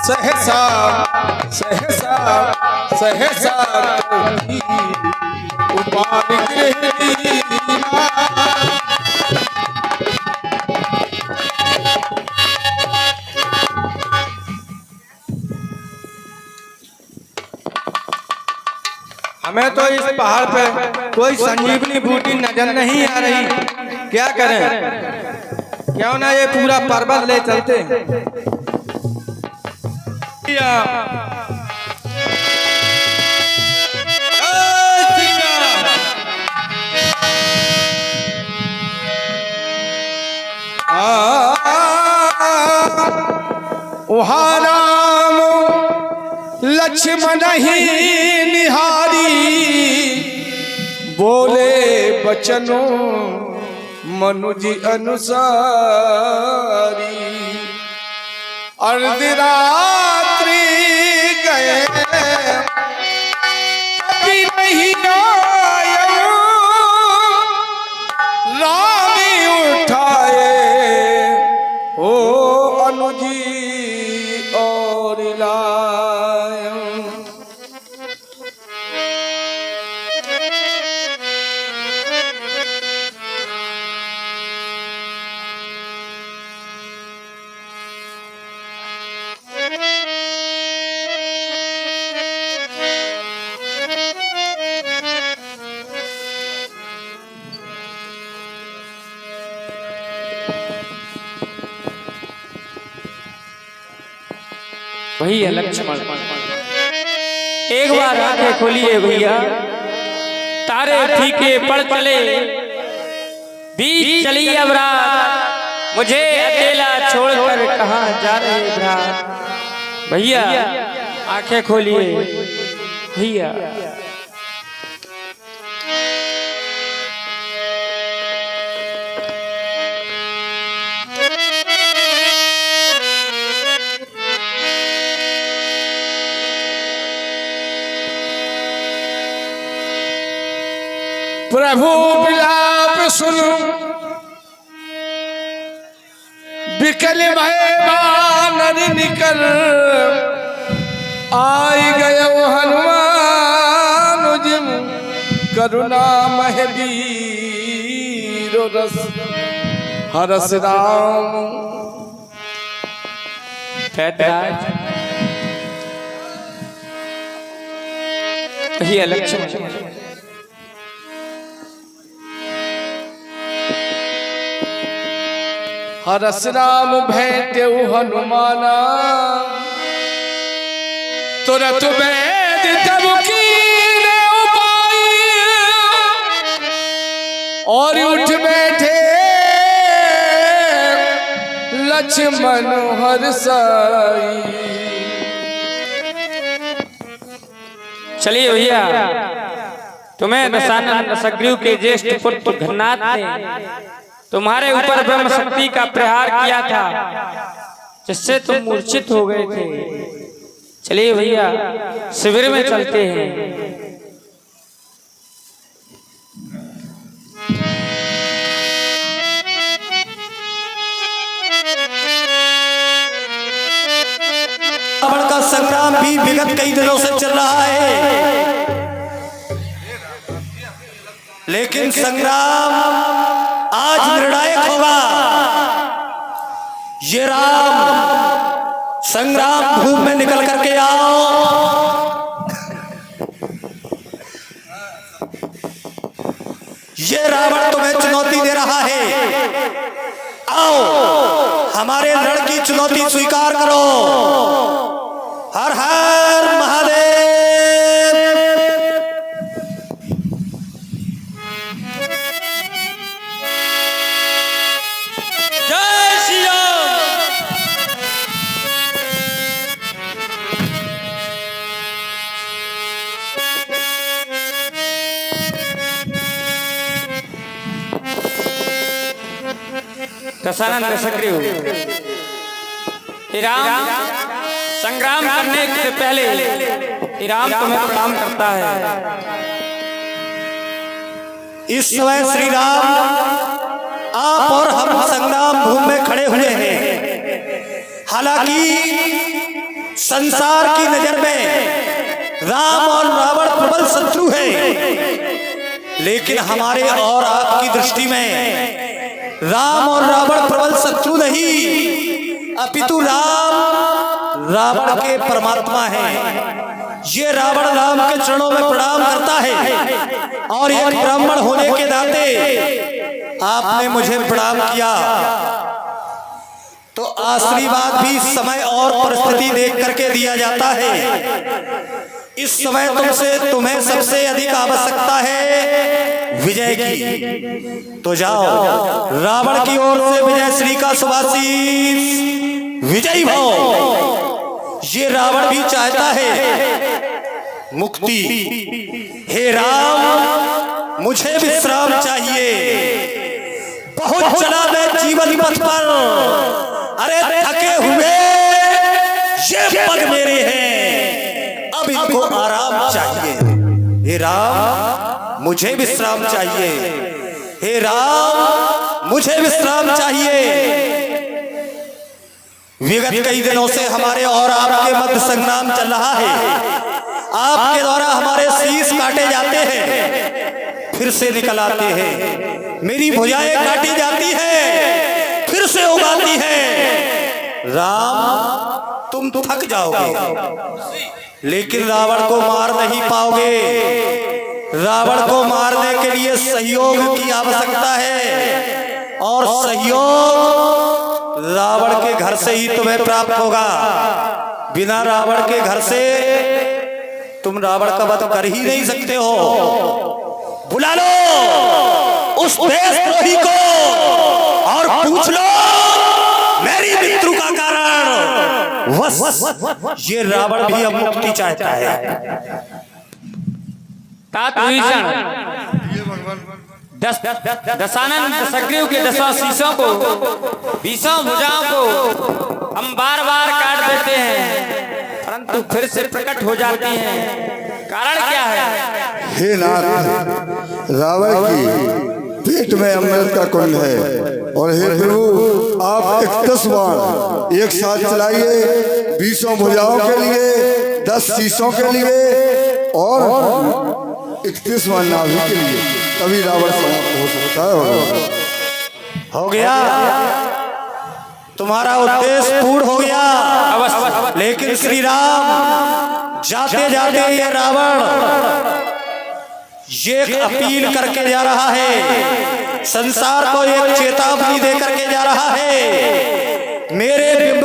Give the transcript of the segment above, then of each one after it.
सहसा सहसा सहसा उपार हमें तो इस पहाड़ पे कोई संजीवनी बूटी नजर नहीं आ रही, क्या करें? क्यों ना ये पूरा पर्वत ले चलते। वहाँ राम लक्ष्मण ही निहारी, बोले बचनों मनुज अनुसारी। अर्धरात्रि गए कभी नहीं आया, रानी उठाए ओ अनुजी और लाया। वही है लक्ष्मण। एक बार आंखें खोलिए भैया, तारे फीके पड़ चले, बीच चली अब रात, मुझे अकेला छोड़कर कहाँ जा रहे भ्रात। भैया आंखें खोलिए भैया। प्रभु विलाप सुनो, बिकल भय बानर निकल, आई गए हनुमान जिम, करुणा मह वीर रस हरस राम। भैया लक्ष्मण हरस राम भेंटेउ हनुमाना, तुरत वैद तब कीने उपाय, और उठ बैठे लक्ष्मण हरसाई। चलिए भैया, तुम्हें दशानन दशग्रीव के ज्येष्ठ पुत्र घननाथ ने तुम्हारे ऊपर ब्रह्म शक्ति का प्रहार किया था, जिससे तुम मूर्छित हो गए थे। चलिए भैया शिविर में चलते हैं। रावण का संग्राम भी विगत कई दिनों से चल रहा है, लेकिन संग्राम आज निर्णायक होगा। ये राम संग्राम भूमि में निकल करके आओ। ये रावण तुम्हें चुनौती दे रहा है, आओ हमारे रण की चुनौती स्वीकार करो। हर हर महादेव। जय श्री राम। दशानन दशग्रीव, राम संग्राम करने से पहले राम तुम्हें प्रणाम करता है। इस समय श्री राम आप और हम संग्राम भूमि में खड़े हुए हैं। हालांकि संसार की नजर में राम और रावण प्रबल शत्रु है, लेकिन हमारे और आपकी दृष्टि में राम और रावण प्रबल शत्रु नहीं, अपितु राम रावण के परमात्मा है। ये रावण राम के चरणों में प्रणाम करता है और एक ब्राह्मण होने के नाते आपने मुझे प्रणाम किया तो आशीर्वाद भी समय और परिस्थिति देख करके दिया जाता है। इस समय तुम्हें सबसे अधिक आवश्यकता है विजय की, तो जाओ रावण की ओर से विजय श्री का सुभाषित विजयी भव। ये रावण भी चाहता है मुक्ति। हे राम मुझे विश्राम चाहिए, बहुत चला मैं जीवन पथ पर, अरे थके हुए ये पग मेरे हैं, अब इनको आराम चाहिए। हे राम मुझे विश्राम चाहिए, हे राम मुझे विश्राम चाहिए। विगत कई दिनों से हमारे और आपके मध्य संग्राम चल रहा है। आपके द्वारा हमारे शीश काटे जाते हैं, फिर से निकल आते हैं, मेरी भुजाएं काटी जाती है, फिर से उगाती है। राम तुम थक जाओगे, लेकिन रावण को मार नहीं पाओगे। रावण को मारने के लिए सहयोग की आवश्यकता है, और सहयोग रावण के घर से ही तुम्हें प्राप्त होगा। बिना रावण के घर से तुम रावण का वध कर ही नहीं सकते हो। बुला लो उस देशद्रोही को और पूछ लो मेरी मृत्यु का कारण। बस ये रावण भी अब मुक्ति चाहता है। तात विभीषण दशानन दशग्रीव के 10 शीशों को 20 भुजाओं को हम बार बार काट देते हैं, परंतु फिर से प्रकट हो जाती हैं। कारण क्या है? हे नाथ, रावण की पेट में अमृत का कुंड है, और हे प्रभु आप 31 बाण एक साथ चलाइए, 20 भुजाओं के लिए, 10 शीशों के लिए और 31 बाण नाभि के लिए, तभी रावण समाप्त हो सकता है। हो गया, तुम्हारा उद्देश्य पूर्ण हो गया। लेकिन श्री राम जाते जाते ये रावण ये अपील करके जा रहा है, संसार को एक चेतावनी दे करके जा रहा है। मेरे बिंब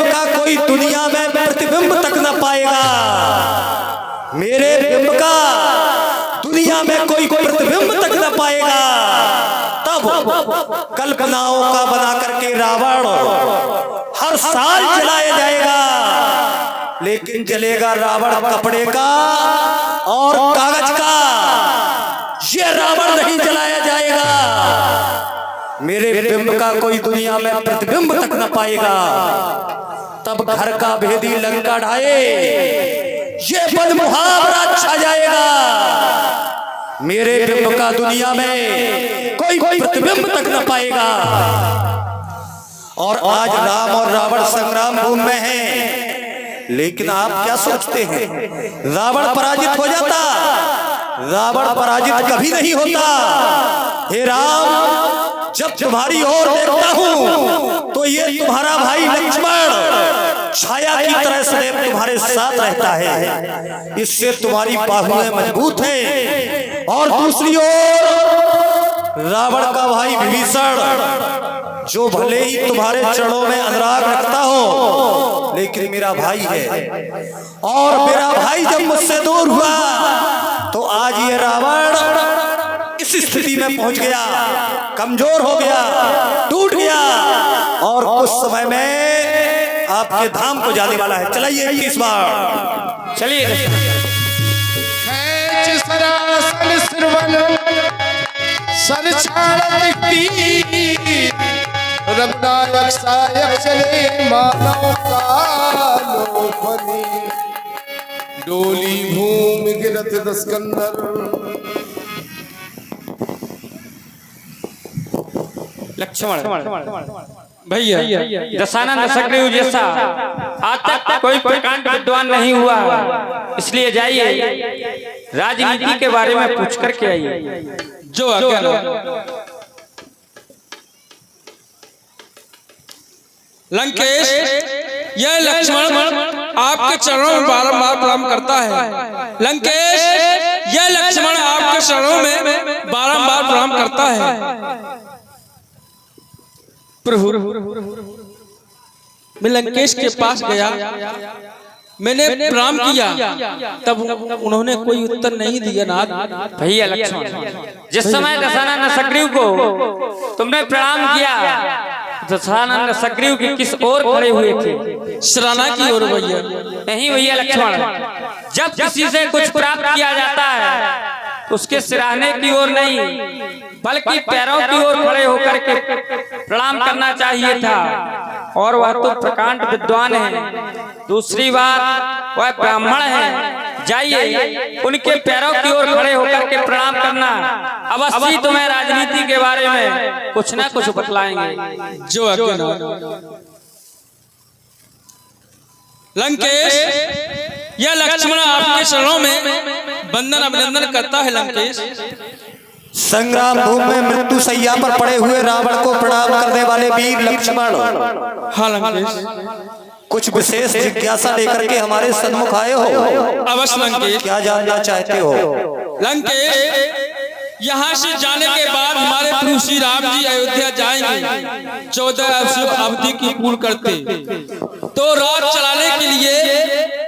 का कोई दुनिया में प्रतिबिंब तक न पाएगा। मेरे बिंब का दुनिया में कोई प्रतिबिंब तक न पाएगा। तब कल्पनाओं का बना करके रावण हर साल जलाया जाएगा, लेकिन जलेगा रावण कपड़े का और कागज का। ये रावण नहीं जलाया जाएगा। मेरे बिंब का कोई दुनिया में प्रतिबिंब तक न पाएगा। तब घर का भेदी लंका ढाए, ये पद मुहावरा छा जाएगा। मेरे बिंब का दुनिया में कोई प्रतिबिंब तक न पाएगा। और आज राम और रावण संग्राम भूमि में हैं, लेकिन आप क्या सोचते हैं रावण पराजित हो जाता? रावण पराजित कभी नहीं होता। हे राम, जब तुम्हारी ओर देखता हूं तो ये तुम्हारा भाई लक्ष्मण छाया की तरह सदैव तुम्हारे साथ रहता है। इससे तुम्हारी बाहुएं मजबूत हैं। और दूसरी ओर रावण का भाई विभीषण, जो भले ही तुम्हारे चरणों में अनुराग रखता हो, लेकिन मेरा भाई है। और मेरा भाई जब मुझसे दूर हुआ तो आज ये रावण इस स्थिति में पहुंच गया, कमजोर हो गया, टूट गया, और कुछ समय में आपके धाम को जाने वाला है। चलिए 21 बार चलिए। रघुनायक सायक चले मानव कालो बनी, डोली भूमि गिरत दस्कंदर। लक्ष्मण भैया दशानंद सग्रीव जैसा आज तक कोई प्रकांड विद्वान नहीं हुआ, इसलिए जाइए राजनीति के बारे में पूछ करके आइए। जो आज्ञा लो। लंकेश, यह लक्ष्मण आपके चरणों में बारंबार प्रणाम करता है। लंकेश, यह लक्ष्मण आपके चरणों में बारंबार प्रणाम करता है। प्रभु, मैं लंकेश के पास गया, मैंने प्रणाम किया, तब उन्होंने कोई उत्तर नहीं दिया। नाथ भैया लक्ष्मण, जिस समय दशानंद सग्रीव को तुमने प्रणाम किया, दशानंद सग्रीव की किस ओर खड़े हुए थे? सराहना की ओर भैया। नहीं भैया लक्ष्मण, जब किसी से कुछ प्राप्त किया जाता है उसके सिराहने की ओर नहीं, बल्कि पैरों की ओर खड़े होकर के प्रणाम करना चाहिए था। और वह तो प्रकांड विद्वान है, दूसरी बात वह ब्राह्मण है। जाइए उनके पैरों की ओर खड़े होकर के प्रणाम करना, अवश्य तुम्हें राजनीति के बारे में कुछ ना कुछ बतलाएंगे। जो आज्ञा। लंकेश, यह लक्ष्मण आपके चरणों में वंदन अभिनंदन करता है। लंकेश, संग्राम भूमि में मृत्यु सैया पर पड़े हुए रावण को प्रणाम करने वाले वीर लक्ष्मण, हाँ लंकेश, कुछ विशेष जिज्ञासा लेकर के हमारे सन्मुख आए हो। अवश्य लंकेश। क्या जानना चाहते हो? लंकेश, यहाँ से जाने के बाद हमारे प्रभु श्री राम जी अयोध्या जाएंगे। 14 अवधि की पूर्ण करते तो राज चलाने के लिए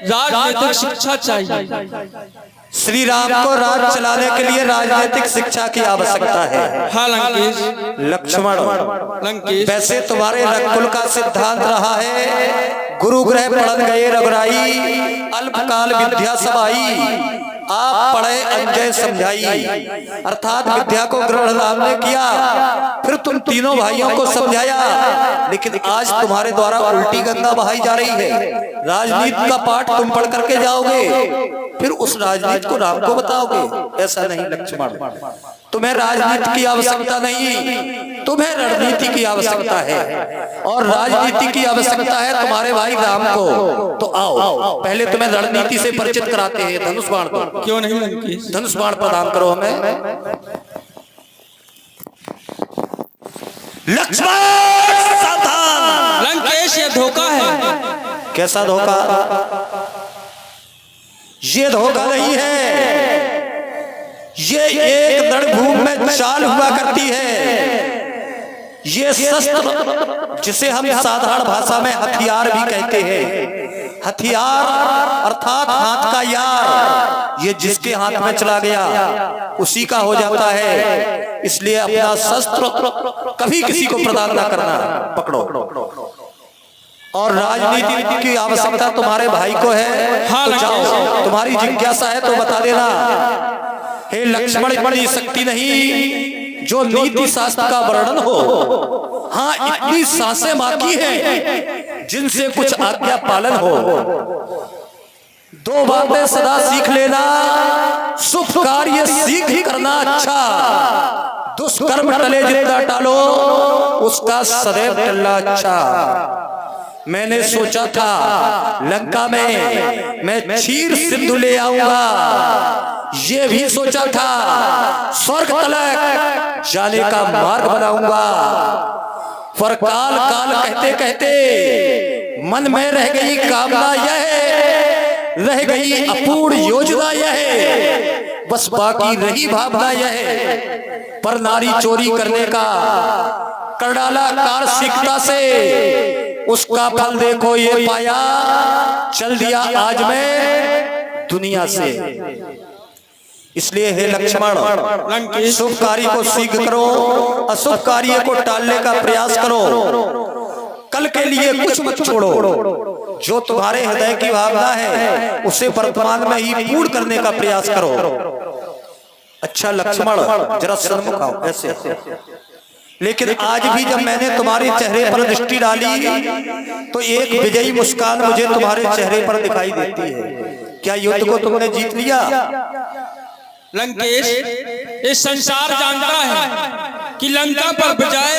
राजनीतिक शिक्षा चाहिए। श्री राम को राज चलाने के लिए राजनीतिक शिक्षा की आवश्यकता है। हाँ लंकेश। लक्ष्मण, लंकेश, वैसे तुम्हारे रघुकुल का सिद्धांत रहा है, गुरु ग्रह पढ़न गए रघुराई, अल्पकाल विद्या समाई, आप पढ़े अंजय समझाई। अर्थात विद्या को ग्रहण राम ने किया, फिर तुम तीनों भाइयों को समझाया, लेकिन आज तुम्हारे द्वारा उल्टी गंगा बहाई जा रही है। राजनीति का पाठ तुम पढ़ करके जाओगे, फिर उस राजनीति को राम को बताओगे। ऐसा नहीं लक्ष्मण, तुम्हें राजनीति की आवश्यकता नहीं, तुम्हें रणनीति की आवश्यकता है। और राजनीति की आवश्यकता है तुम्हारे भाई राम को। तो आओ पहले तुम्हें रणनीति से परिचित कराते हैं। धनुष बाण दो। क्यों नहीं लंकेश? धनुष बाण प्रदान करो हमें। लक्ष्मण सावधान। लंकेश, ये धोखा है। कैसा धोखा? ये धोखा नहीं है, ये एक रणभूमि में चाल हुआ करती है। ये शस्त्र, जिसे हम साधारण भाषा में हथियार भी कहते हैं, हथियार अर्थात हाथ का यार, ये जिसके हाथ में चला गया उसी का हो जाता है। इसलिए अपना शस्त्र कभी किसी को प्रदान ना करना। पकड़ो। और राजनीति की आवश्यकता तुम्हारे भाई को है। हाँ, तो जाओ, तुम्हारी जिज्ञासा है तो बता देना। हे लक्ष्मण, बड़ी शक्ति नहीं जो नीति शास्त्र का वर्णन हो। हाँ, इतनी सांसें बाकी हैं जिनसे कुछ आज्ञा पालन हो। 2 बातें सदा सीख लेना, शुभ कार्य सीख करना अच्छा, दुष्कर्म टले जितना टालो उसका सदैव टलना अच्छा। मैंने सोचा था लंका में मैं क्षीर सिंधु ले आऊंगा, ये भी सोचा था स्वर्ग तलक जाने का मार्ग बनाऊंगा, पर काल काल कहते कहते मन में रह गई कामना यह, रह गई अपूर्ण योजना यह, बस बाकी रही भावना यह, पर नारी चोरी करने का कर डाला कार सिकता से, उसका फल देखो ये पाया, चल दिया आज मैं दुनिया से। इसलिए हे लक्ष्मण, शुभ कार्य को शीघ्र करो, अशुभ कार्य को टालने का प्रयास करो, कल के लिए कुछ मत छोड़ो, जो तुम्हारे हृदय की भावना है उसे वर्तमान में ही पूर्ण करने का प्रयास करो। अच्छा लक्ष्मण, जरा सन्मुख आओ ऐसे। लेकिन आज भी जब मैंने तुम्हारे चेहरे पर दृष्टि डाली तो एक विजयी मुस्कान मुझे तुम्हारे चेहरे पर दिखाई देती है। क्या युद्ध को तुमने जीत लिया? लंकेश, ये संसार जानता है कि लंका पर विजय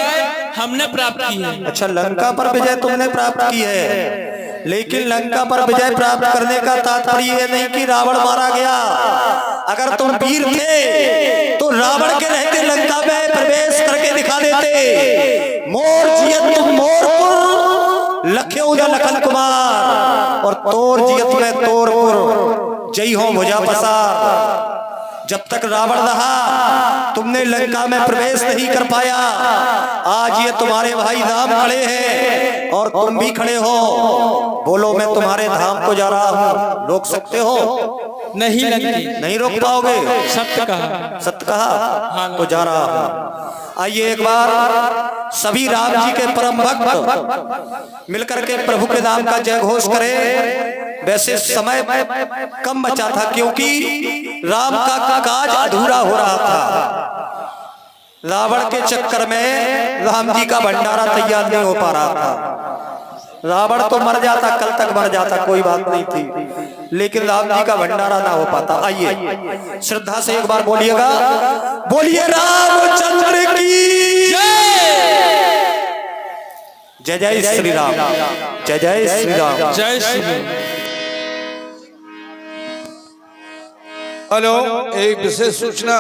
हमने प्राप्त की है। अच्छा, लंका पर विजय तुमने प्राप्त की है, लेकिन लंका पर विजय प्राप्त करने का तात्पर्य ये नहीं कि रावण मारा गया। अगर तुम वीर थे तो रावण के रहते लंका में प्रवेश करके दिखा देते। मोर जियत तुम मोरपुर, लख्यो जा लखन कुमार, और तोर जियत में तोरपुर, जय हो भुजा पसार। जब तक रावण रहा तुमने लंका में प्रवेश नहीं कर पाया। आज ये तुम्हारे भाई राम खड़े हैं और तुम भी खड़े हो। बोलो, मैं तुम्हारे धाम को जा रहा हूँ, रोक सकते हो? नहीं लंकी, नहीं रोक पाओगे। सत्य कहा। सत्य कहा तो जा रहा हूँ। आइए एक बार सभी राम जी के परम भक्त मिलकर के प्रभु के नाम का जय घोष करें। वैसे समय कम बचा था क्योंकि राम का काज अधूरा हो रहा था। रावण के चक्कर में राम जी का भंडारा तैयार नहीं हो पा रहा था। रावण तो मर जाता, कल तक मर जाता, कोई बात नहीं थी, लेकिन राम जी का भंडारा ना हो पाता। आइए श्रद्धा से एक बार बोलिएगा, बोलिए रामचंद्र की जय। जय श्री राम, जय जय श्री राम, जय श्री राम। हेलो, एक विशेष सूचना।